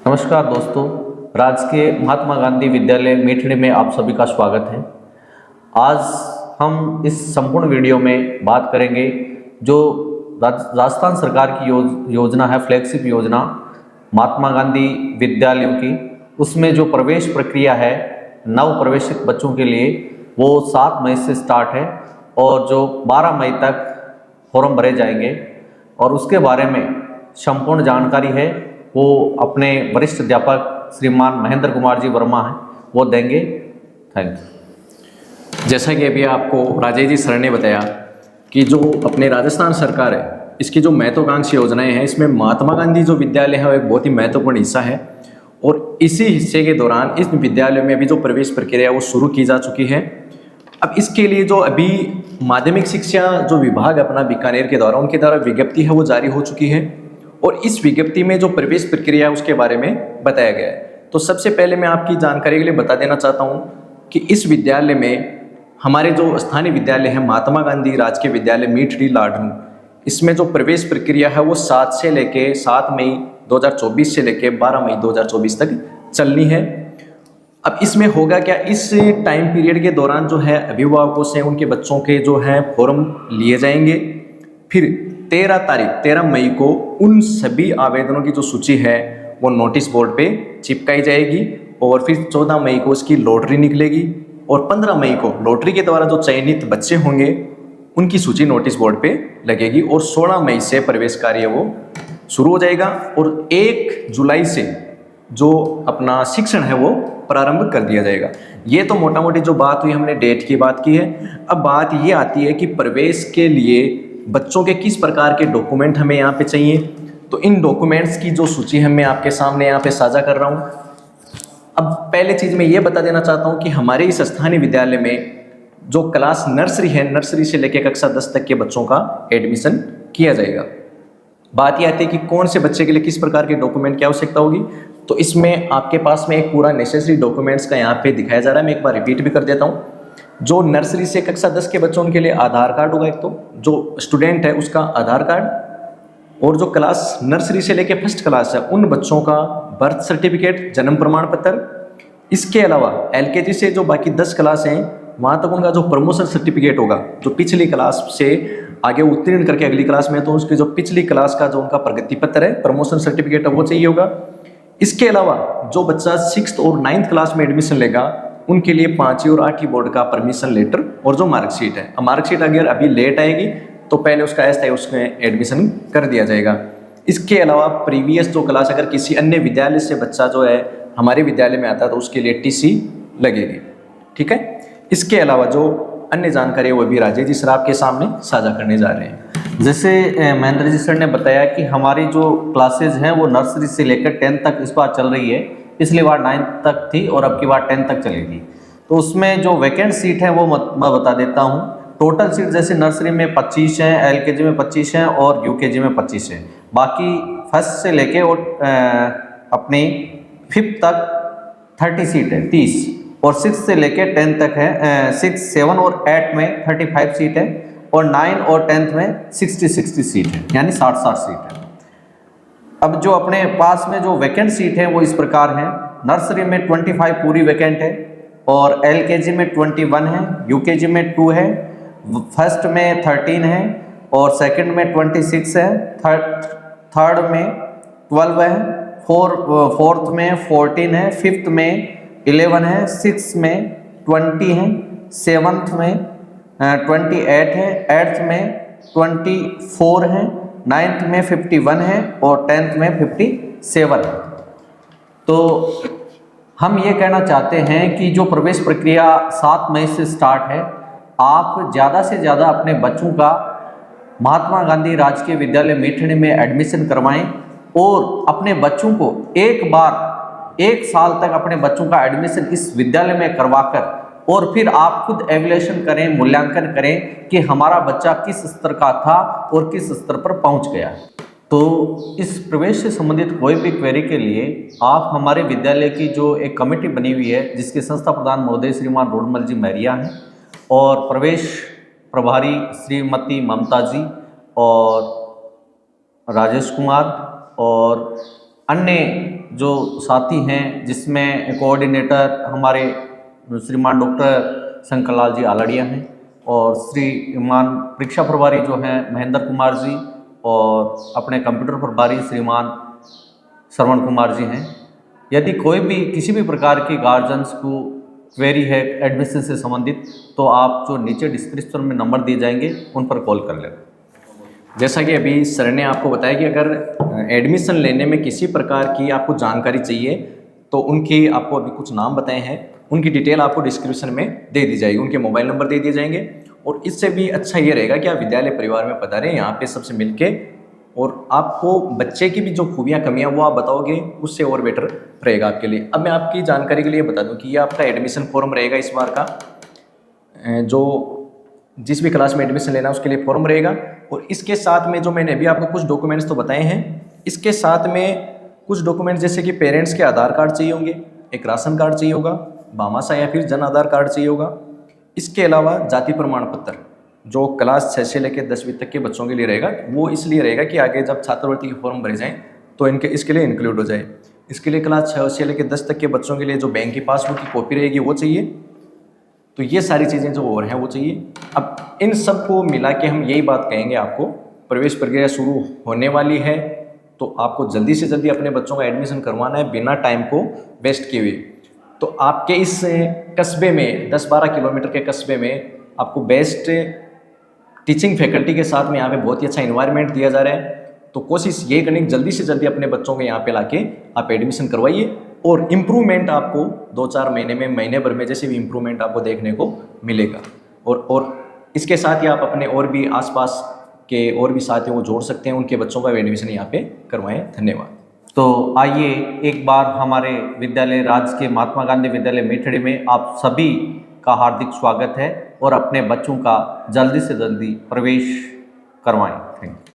नमस्कार दोस्तों, राजकीय महात्मा गांधी विद्यालय मेठड़ी में आप सभी का स्वागत है। आज हम इस संपूर्ण वीडियो में बात करेंगे जो राजस्थान सरकार की योजना है, फ्लैगशिप योजना महात्मा गांधी विद्यालयों की। उसमें जो प्रवेश प्रक्रिया है नव प्रवेशित बच्चों के लिए वो 7 मई से स्टार्ट है और जो 12 मई तक फॉर्म भरे जाएंगे और उसके बारे में संपूर्ण जानकारी है वो अपने वरिष्ठ अध्यापक श्रीमान महेंद्र कुमार जी वर्मा हैं, वो देंगे। Thank you. जैसा कि अभी आपको राजेश जी सर ने बताया कि जो अपने राजस्थान सरकार है इसकी जो महत्वाकांक्षी योजनाएं हैं इसमें महात्मा गांधी जो विद्यालय है वो एक बहुत ही महत्वपूर्ण हिस्सा है और इसी हिस्से के दौरान इस विद्यालय में अभी जो प्रवेश प्रक्रिया वो शुरू की जा चुकी है। अब इसके लिए जो अभी माध्यमिक शिक्षा जो विभाग अपना बीकानेर के द्वारा उनके द्वारा विज्ञप्ति है वो जारी हो चुकी है और इस विज्ञप्ति में जो प्रवेश प्रक्रिया है उसके बारे में बताया गया है। तो सबसे पहले मैं आपकी जानकारी के लिए बता देना चाहता हूँ कि इस विद्यालय में हमारे जो स्थानीय विद्यालय है महात्मा गांधी राजकीय विद्यालय मेठड़ी लाडनू, इसमें जो प्रवेश प्रक्रिया है वो 7 मई 2024 से लेके 12 मई 2024 तक चलनी है। अब इसमें होगा क्या, इस टाइम पीरियड के दौरान जो है अभिभावकों से उनके बच्चों के जो है फॉर्म लिए जाएंगे। फिर 13 मई को उन सभी आवेदनों की जो सूची है वो नोटिस बोर्ड पे चिपकाई जाएगी और फिर 14 मई को इसकी लॉटरी निकलेगी और 15 मई को लॉटरी के द्वारा जो चयनित बच्चे होंगे उनकी सूची नोटिस बोर्ड पे लगेगी और 16 मई से प्रवेश कार्य वो शुरू हो जाएगा और 1 जुलाई से जो अपना शिक्षण है वो प्रारंभ कर दिया जाएगा। ये तो मोटा मोटी जो बात हुई हमने डेट की बात की है। अब बात ये आती है कि प्रवेश के लिए बच्चों के किस प्रकार के डॉक्यूमेंट हमें यहाँ पे चाहिए। तो इन डॉक्यूमेंट्स की जो सूची है मैं आपके सामने यहाँ पे साझा कर रहा हूँ। अब पहले चीज़ मैं ये बता देना चाहता हूँ कि हमारे इस स्थानीय विद्यालय में जो क्लास नर्सरी है, नर्सरी से लेकर कक्षा 10 तक के बच्चों का एडमिशन किया जाएगा। बात ये आती है कि कौन से बच्चे के लिए किस प्रकार के डॉक्यूमेंट की आवश्यकता होगी। तो इसमें आपके पास में एक पूरा नेसेसरी डॉक्यूमेंट्स का यहाँ पे दिखाया जा रहा है। मैं एक बार रिपीट भी कर देता हूँ। जो नर्सरी से कक्षा 10 के बच्चों के लिए आधार कार्ड होगा, एक तो जो स्टूडेंट है उसका आधार कार्ड, और जो क्लास नर्सरी से लेकर फर्स्ट क्लास है उन बच्चों का बर्थ सर्टिफिकेट, जन्म प्रमाण पत्र। इसके अलावा एलकेजी से जो बाकी 10 क्लास हैं वहाँ तक उनका जो प्रमोशन सर्टिफिकेट होगा, जो पिछली क्लास से आगे उत्तीर्ण करके अगली क्लास में तो उसकी जो पिछली क्लास का जो उनका प्रगति पत्र है, प्रमोशन सर्टिफिकेट है, वो चाहिए होगा। इसके अलावा जो बच्चा 6th और 9th क्लास में एडमिशन लेगा उनके लिए 5वीं और 8वीं बोर्ड का परमिशन लेटर और जो मार्कशीट है। मार्कशीट अगर अभी लेट आएगी तो पहले उसका अस्थायी उसमें एडमिशन कर दिया जाएगा। इसके अलावा प्रीवियस जो क्लास अगर किसी अन्य विद्यालय से बच्चा जो है हमारे विद्यालय में आता है तो उसके लिए टीसी लगेगी। ठीक है। इसके अलावा जो अन्य जानकारी है वो भी राजेश जी सर आपके सामने साझा करने जा रहे हैं। जैसे महेंद्र जी सर ने बताया कि हमारी जो क्लासेज हैं वो नर्सरी से लेकर 10th तक इस बार चल रही है। पिछली बार 9th तक थी और अब की बार 10th तक चलेगी। तो उसमें जो वैकेंट सीट है वो मैं बता देता हूँ। टोटल सीट जैसे नर्सरी में 25 हैं, एलकेजी में 25 हैं और यूकेजी में 25 हैं। बाकी फर्स्ट से लेके और अपनी 5th तक 30 सीट है, 30, और 6 से लेके 10 तक है 6, 7 और 8 में 35 सीट है और 9 और 10th में 60 सीट है, यानी 60 सीट है। अब जो अपने पास में जो वैकेंट सीट है वो इस प्रकार है। नर्सरी में 25 पूरी वैकेंट है और एलकेजी में 21 है, यूकेजी में 2 है, फर्स्ट में 13 है और सेकंड में 26 है, थर्ड में 12 है, फोर्थ में 14 है, फिफ्थ में 11 है, 6 में 20 है, 7th में 28 है, 8th में 24 है, 9th में 51 है और 10th में 57 है। तो हम ये कहना चाहते हैं कि जो प्रवेश प्रक्रिया 7 मई से स्टार्ट है, आप ज़्यादा से ज़्यादा अपने बच्चों का महात्मा गांधी राजकीय विद्यालय मेठड़ी में एडमिशन करवाएं और अपने बच्चों को एक बार 1 साल तक अपने बच्चों का एडमिशन इस विद्यालय में करवाकर और फिर आप खुद एवल्यूएशन करें, मूल्यांकन करें कि हमारा बच्चा किस स्तर का था और किस स्तर पर पहुंच गया। तो इस प्रवेश से संबंधित कोई भी क्वेरी के लिए आप हमारे विद्यालय की जो एक कमेटी बनी हुई है जिसके संस्था प्रधान महोदय श्रीमान रोडमल जी मैरिया हैं और प्रवेश प्रभारी श्रीमती ममता जी और राजेश कुमार और अन्य जो साथी हैं, जिसमें कोऑर्डिनेटर हमारे श्रीमान डॉक्टर शंकरलाल जी आलड़िया हैं और श्रीमान परीक्षा प्रभारी जो हैं महेंद्र कुमार जी और अपने कंप्यूटर प्रभारी श्रीमान श्रवण कुमार जी हैं। यदि कोई भी किसी भी प्रकार की गार्जियंस को क्वेरी है एडमिशन से संबंधित, तो आप जो नीचे डिस्क्रिप्शन में नंबर दिए जाएंगे उन पर कॉल कर लेना। जैसा कि अभी सर ने आपको बताया कि अगर एडमिशन लेने में किसी प्रकार की आपको जानकारी चाहिए तो उनकी आपको अभी कुछ नाम बताए हैं, उनकी डिटेल आपको डिस्क्रिप्शन में दे दी जाएगी, उनके मोबाइल नंबर दे दिए जाएंगे। और इससे भी अच्छा ये रहेगा कि आप विद्यालय परिवार में पधारें, यहाँ पे सबसे मिलके और आपको बच्चे की भी जो खूबियाँ कमियाँ वो आप बताओगे, उससे और बेटर रहेगा आपके लिए। अब मैं आपकी जानकारी के लिए बता दूं कि ये आपका एडमिशन फॉर्म रहेगा इस बार का, जो जिस भी क्लास में एडमिशन लेना है उसके लिए फॉर्म रहेगा। और इसके साथ में जो मैंने अभी आपको कुछ डॉक्यूमेंट्स तो बताए हैं, इसके साथ में कुछ डॉक्यूमेंट्स जैसे कि पेरेंट्स के आधार कार्ड चाहिए होंगे, एक राशन कार्ड चाहिए होगा, भामाशाह या फिर जन आधार कार्ड चाहिए होगा। इसके अलावा जाति प्रमाण पत्र जो क्लास 6 से लेकर 10वीं तक के बच्चों के लिए रहेगा, वो इसलिए रहेगा कि आगे जब छात्रवृत्ति के फॉर्म भरे जाएँ तो इसके लिए इंक्लूड हो जाए। इसके लिए क्लास 6 से लेकर 10 तक के बच्चों के लिए जो बैंक की पासबुक की कॉपी रहेगी वो चाहिए। तो ये सारी चीज़ें जो और हैं वो चाहिए। अब इन सब को मिला के हम यही बात कहेंगे, आपको प्रवेश प्रक्रिया शुरू होने वाली है तो आपको जल्दी से जल्दी अपने बच्चों का एडमिशन करवाना है बिना टाइम को वेस्ट किए हुए। तो आपके इस कस्बे में 10-12 किलोमीटर के कस्बे में आपको बेस्ट टीचिंग फैकल्टी के साथ में यहाँ पे बहुत ही अच्छा इन्वायरमेंट दिया जा रहा है। तो कोशिश ये करनी कि जल्दी से जल्दी अपने बच्चों को यहाँ पे लाके आप एडमिशन करवाइए और इम्प्रूवमेंट आपको 2-4 महीने में, महीने भर में जैसे भी इम्प्रूवमेंट आपको देखने को मिलेगा। और इसके साथ ही आप अपने और भी आसपास के और भी साथियों को जोड़ सकते हैं, उनके बच्चों का एडमिशन यहाँ पे करवाएं। धन्यवाद। तो आइए एक बार हमारे विद्यालय राजकीय महात्मा गांधी विद्यालय मेथड़ी में आप सभी का हार्दिक स्वागत है और अपने बच्चों का जल्दी से जल्दी प्रवेश करवाएं। Thank you.